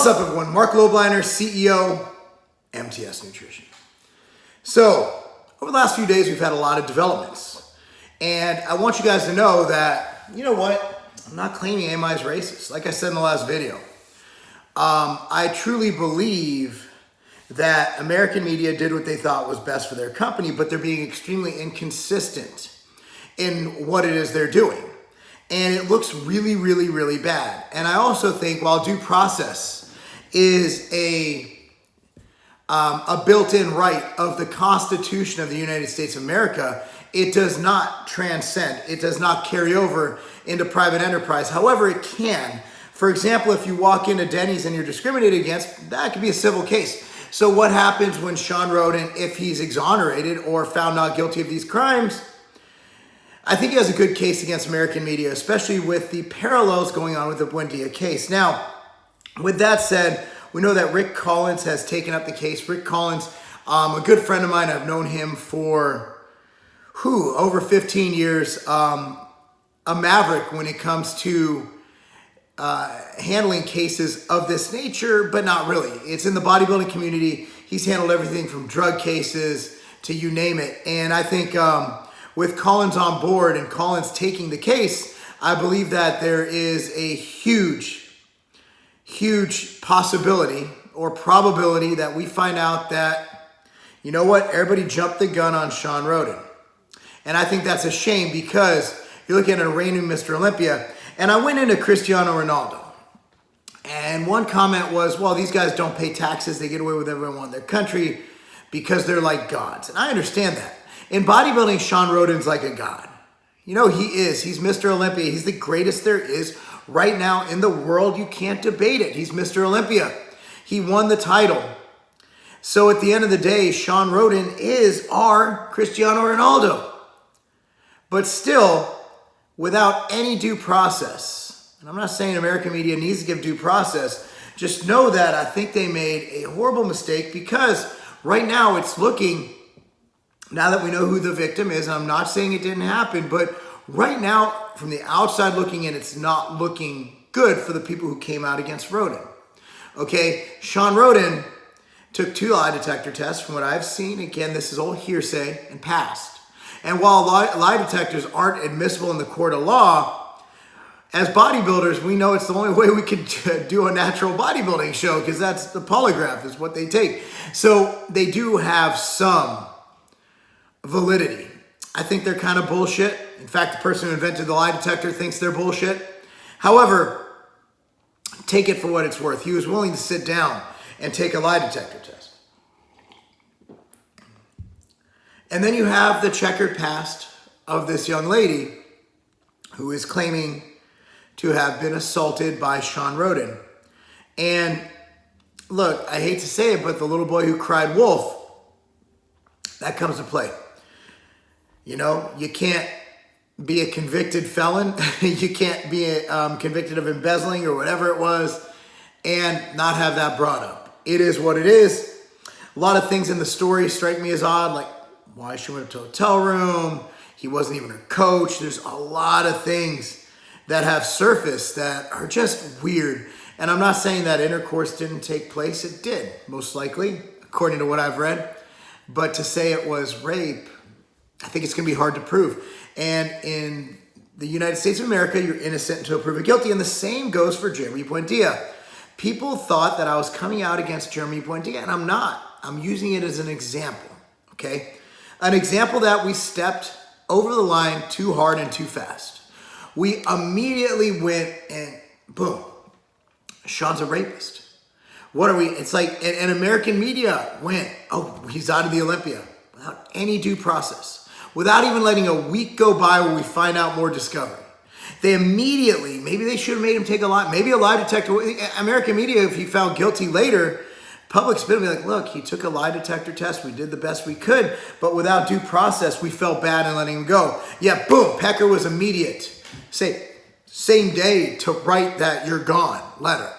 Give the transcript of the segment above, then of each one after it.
What's up, everyone? Marc Lobliner, CEO, MTS Nutrition. So, over the last few days, we've had a lot of developments. And I want you guys to know that, you know what? I'm not claiming AMI is racist. Like I said in the last video, I truly believe that American media did what they thought was best for their company, but they're being extremely inconsistent in what it is they're doing. And it looks really, really, really bad. And I also think while due process is a built-in right of the Constitution of the United States of America, it does not transcend. It does not carry over into private enterprise. However, it can. For example, if you walk into Denny's and you're discriminated against, that could be a civil case. So what happens when Shawn Rhoden, if he's exonerated or found not guilty of these crimes? I think he has a good case against American media, especially with the parallels going on with the Buendia case. Now, with that said, we know that Rick Collins has taken up the case. Rick Collins, a good friend of mine, I've known him for over 15 years, a maverick when it comes to handling cases of this nature, but not really. It's in the bodybuilding community. He's handled everything from drug cases to you name it. And I think with Collins on board and Collins taking the case, I believe that there is a huge possibility or probability that we find out that, you know what, everybody jumped the gun on Shawn Rhoden. And I think that's a shame because you're looking at a reigning Mr. Olympia. And I went into Cristiano Ronaldo. And one comment was, well, these guys don't pay taxes. They get away with everyone in their country because they're like gods. And I understand that. In bodybuilding, Shawn Rhoden's like a god. You know, he is. He's Mr. Olympia. He's the greatest there is right now in the world. You can't debate it. He's Mr. Olympia. He won the title. So at the end of the day, Shawn Rhoden is our Cristiano Ronaldo. But still, without any due process, and I'm not saying American media needs to give due process, just know that I think they made a horrible mistake because right now it's looking, now that we know who the victim is, and I'm not saying it didn't happen, but right now, from the outside looking in, it's not looking good for the people who came out against Rhoden. Okay, Shawn Rhoden took 2 lie detector tests from what I've seen. Again, this is all hearsay and passed. And while lie detectors aren't admissible in the court of law, as bodybuilders, we know it's the only way we can do a natural bodybuilding show because that's the polygraph is what they take. So they do have some validity. I think they're kind of bullshit. In fact, the person who invented the lie detector thinks they're bullshit. However, take it for what it's worth. He was willing to sit down and take a lie detector test. And then you have the checkered past of this young lady who is claiming to have been assaulted by Shawn Rhoden. And look, I hate to say it, but the little boy who cried wolf, that comes to play. You know, you can't be a convicted felon. You can't be convicted of embezzling or whatever it was and not have that brought up. It is what it is. A lot of things in the story strike me as odd, like why she went to a hotel room. He wasn't even her coach. There's a lot of things that have surfaced that are just weird. And I'm not saying that intercourse didn't take place. It did, most likely, according to what I've read. But to say it was rape, I think it's going to be hard to prove. And in the United States of America, you're innocent until proven guilty. And the same goes for Jeremy Buendia. People thought that I was coming out against Jeremy Buendia, and I'm not. I'm using it as an example, okay? An example that we stepped over the line too hard and too fast. We immediately went and boom, Shawn's a rapist. What are we? It's like, and American media went, oh, he's out of the Olympia without any due process, without even letting a week go by where we find out more discovery. They immediately, maybe they should have made him take a lie, maybe a lie detector. American media, if he found guilty later, public spin will be like, look, he took a lie detector test. We did the best we could, but without due process, we felt bad in letting him go. Yeah, boom, Pecker was immediate. Same day to write that you're gone letter.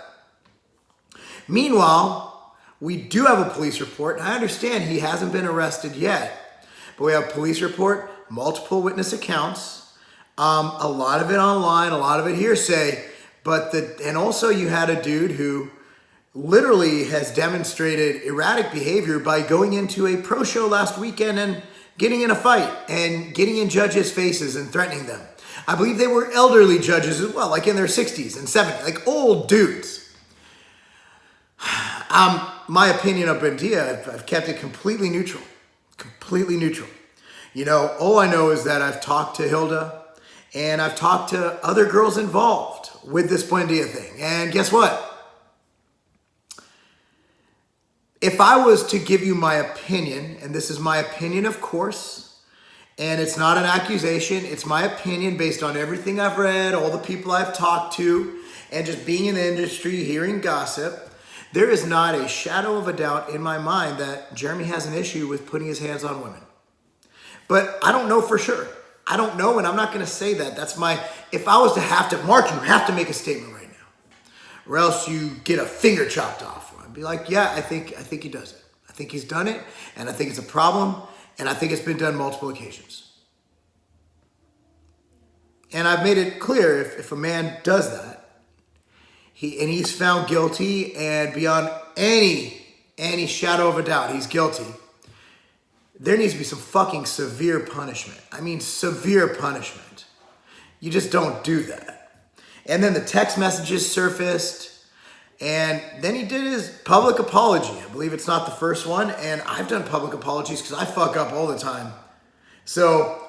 Meanwhile, we do have a police report, and I understand he hasn't been arrested yet, but we have a police report, multiple witness accounts, a lot of it online, a lot of it hearsay, and also you had a dude who literally has demonstrated erratic behavior by going into a pro show last weekend and getting in a fight and getting in judges' faces and threatening them. I believe they were elderly judges as well, like in their 60s and 70s, like old dudes. My opinion of Buendia, I've kept it completely neutral. Completely neutral. You know, all I know is that I've talked to Hilda and I've talked to other girls involved with this Buendia thing. And guess what? If I was to give you my opinion, and this is my opinion, of course, and it's not an accusation, it's my opinion based on everything I've read, all the people I've talked to, and just being in the industry, hearing gossip, there is not a shadow of a doubt in my mind that Jeremy has an issue with putting his hands on women. But I don't know for sure. I don't know, and I'm not going to say that. That's my, if I was to have to, Marc, you have to make a statement right now, or else you get a finger chopped off. I'd be like, yeah, I think he does it. I think he's done it, and I think it's a problem, and I think it's been done multiple occasions. And I've made it clear, if a man does that, he's found guilty, and beyond any shadow of a doubt, he's guilty, there needs to be some fucking severe punishment. I mean, severe punishment. You just don't do that. And then the text messages surfaced, and then he did his public apology. I believe it's not the first one, and I've done public apologies because I fuck up all the time. So,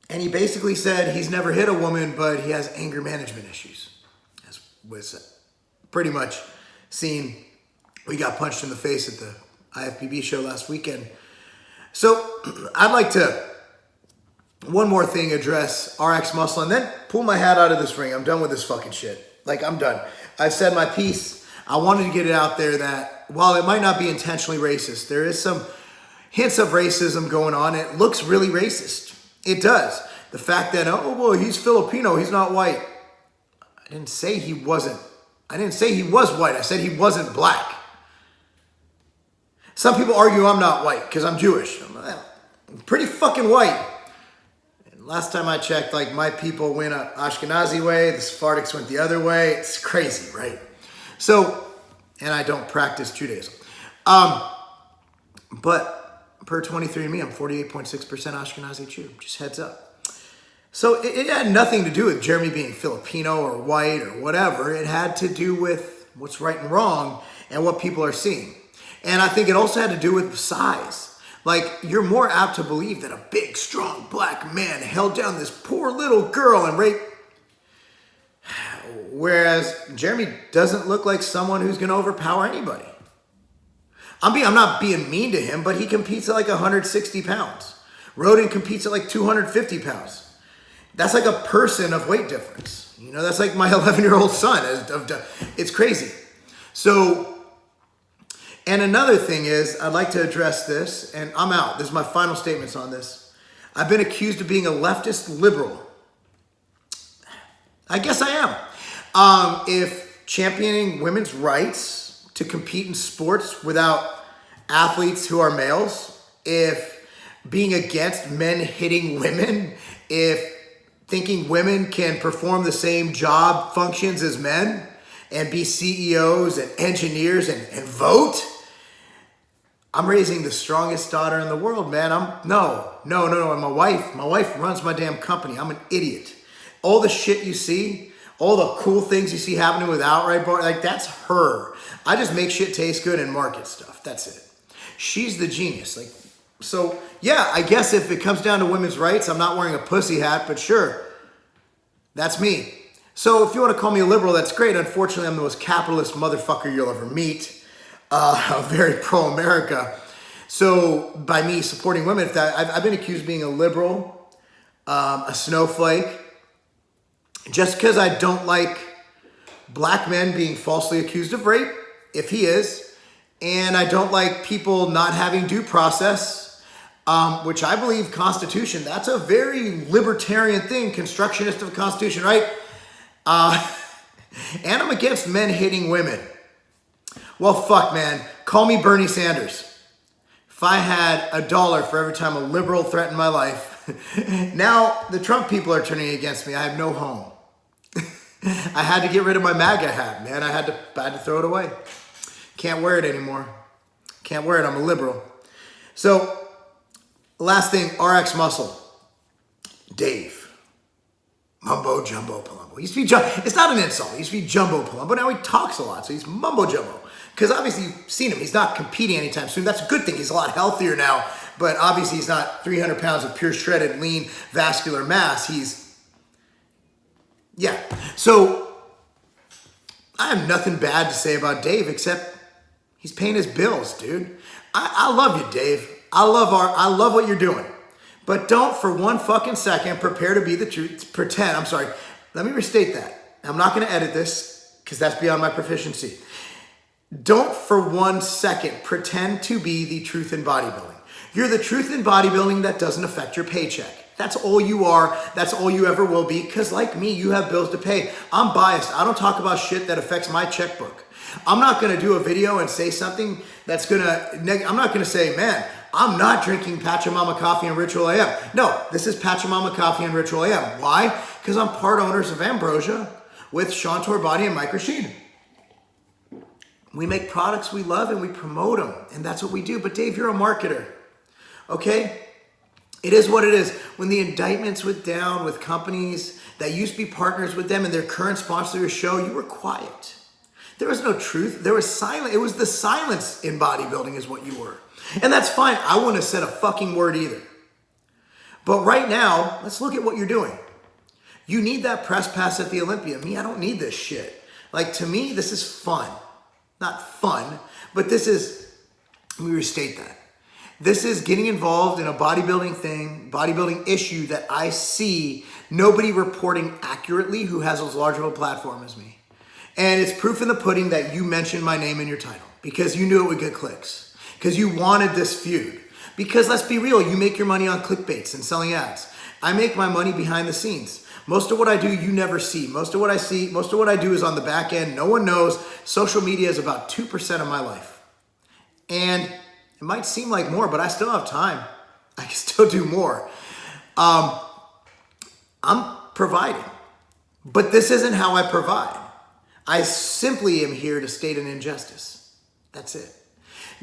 and he basically said he's never hit a woman, but he has anger management issues. As was pretty much seen, we got punched in the face at the IFBB show last weekend. So I'd like to, one more thing, address RX Muscle and then pull my hat out of this ring. I'm done with this fucking shit. Like, I'm done. I've said my piece. I wanted to get it out there that while it might not be intentionally racist, there is some hints of racism going on. It looks really racist. It does. The fact that, oh, well, he's Filipino, he's not white. I didn't say he wasn't. I didn't say he was white. I said he wasn't black. Some people argue I'm not white because I'm Jewish. I'm pretty fucking white. And last time I checked, like, my people went an Ashkenazi way, the Sephardics went the other way. It's crazy, right? So, and I don't practice Judaism. But per 23andMe, I'm 48.6% Ashkenazi Jew. Just heads up. So it had nothing to do with Jeremy being Filipino or white or whatever. It had to do with what's right and wrong and what people are seeing. And I think it also had to do with size. Like, you're more apt to believe that a big, strong black man held down this poor little girl and raped. Whereas Jeremy doesn't look like someone who's going to overpower anybody. I'm not being mean to him, but he competes at like 160 pounds. Rhoden competes at like 250 pounds. That's like a person of weight difference. You know, that's like my 11-year-old son. It's crazy. So, and another thing is, I'd like to address this, and I'm out. This is my final statements on this. I've been accused of being a leftist liberal. I guess I am. If championing women's rights to compete in sports without athletes who are males, if being against men hitting women, if thinking women can perform the same job functions as men and be CEOs and engineers and vote, I'm raising the strongest daughter in the world, man. No. And my wife runs my damn company. I'm an idiot. All the shit you see, all the cool things you see happening with Outright Bar, like, that's her. I just make shit taste good and market stuff. That's it. She's the genius. Like, so yeah, I guess if it comes down to women's rights, I'm not wearing a pussy hat, but sure, that's me. So if you want to call me a liberal, that's great. Unfortunately, I'm the most capitalist motherfucker you'll ever meet. Very pro-America. So by me supporting women, I've been accused of being a liberal, a snowflake, just because I don't like black men being falsely accused of rape, if he is, and I don't like people not having due process, which I believe Constitution, that's a very libertarian thing, constructionist of a Constitution, right? And I'm against men hitting women. Well, fuck, man. Call me Bernie Sanders. If I had $1 for every time a liberal threatened my life, now the Trump people are turning against me. I have no home. I had to get rid of my MAGA hat, man. I had to throw it away. Can't wear it anymore. Can't wear it. I'm a liberal. So, last thing, RX Muscle. Dave. Mumbo Jumbo Palumbo. He used to be it's not an insult. He used to be Jumbo Palumbo. Now he talks a lot, so he's Mumbo Jumbo. Because obviously you've seen him. He's not competing anytime soon. That's a good thing. He's a lot healthier now. But obviously he's not 300 pounds of pure shredded, lean, vascular mass. Yeah. So I have nothing bad to say about Dave except he's paying his bills, dude. I love you, Dave. I love what you're doing. But don't for one fucking second prepare to be the truth. Let me restate that. I'm not going to edit this because that's beyond my proficiency. Don't for one second pretend to be the truth in bodybuilding. You're the truth in bodybuilding that doesn't affect your paycheck. That's all you are. That's all you ever will be. Because like me, you have bills to pay. I'm biased. I don't talk about shit that affects my checkbook. I'm not going to do a video and say something that's going to, I'm not going to say, man, I'm not drinking Pachamama coffee and Ritual AM. No, this is Pachamama coffee and Ritual AM. Why? Because I'm part owners of Ambrosia with Shawn Rhoden and Mike Rashid. We make products we love and we promote them. And that's what we do. But Dave, you're a marketer. Okay? It is what it is. When the indictments went down with companies that used to be partners with them and their current sponsor of your show, you were quiet. There was no truth. There was silence. It was the silence in bodybuilding is what you were. And that's fine. I wouldn't have said a fucking word either. But right now, let's look at what you're doing. You need that press pass at the Olympia. Me, I don't need this shit. Like, to me, this is fun. Not fun, but this is, let me restate that. This is getting involved in a bodybuilding issue that I see nobody reporting accurately who has as large of a platform as me. And it's proof in the pudding that you mentioned my name in your title because you knew it would get clicks, because you wanted this feud. Because let's be real, you make your money on clickbaits and selling ads. I make my money behind the scenes. Most of what I do, you never see. Most of what I do is on the back end. No one knows. Social media is about 2% of my life. And it might seem like more, but I still have time. I can still do more. I'm providing. But this isn't how I provide. I simply am here to state an injustice. That's it.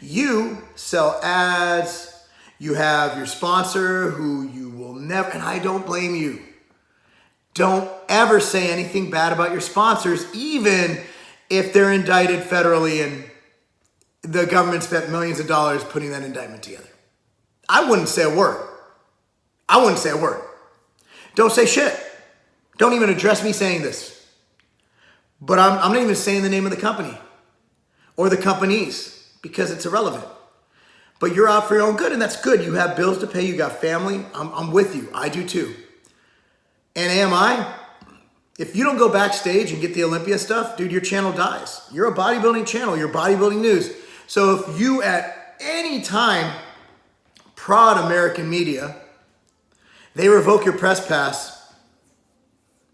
You sell ads. You have your sponsor who you will never, and I don't blame you. Don't ever say anything bad about your sponsors, even if they're indicted federally and the government spent millions of dollars putting that indictment together. I wouldn't say a word. I wouldn't say a word. Don't say shit. Don't even address me saying this. But I'm not even saying the name of the company or the companies because it's irrelevant. But you're out for your own good, and that's good. You have bills to pay. You got family. I'm with you. I do too. And am I? If you don't go backstage and get the Olympia stuff, dude, your channel dies. You're a bodybuilding channel. You're bodybuilding news. So if you at any time prod American media, they revoke your press pass,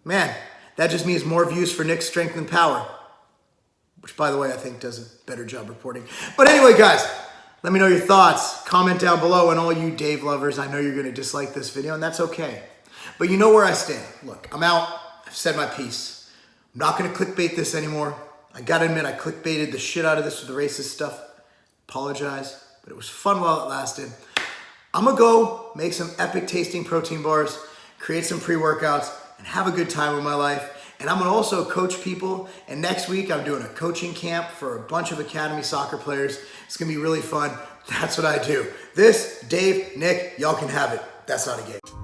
man, that just means more views for Nick's Strength and Power, which, by the way, I think does a better job reporting. But anyway, guys, let me know your thoughts. Comment down below. And all you Dave lovers, I know you're going to dislike this video, and that's okay. But you know where I stand. Look, I'm out. I've said my piece. I'm not going to clickbait this anymore. I got to admit, I clickbaited the shit out of this with the racist stuff. Apologize, but it was fun while it lasted. I'm going to go make some epic tasting protein bars, create some pre-workouts, and have a good time with my life. And I'm going to also coach people. And next week, I'm doing a coaching camp for a bunch of academy soccer players. It's going to be really fun. That's what I do. This, Dave, Nick, y'all can have it. That's not a game.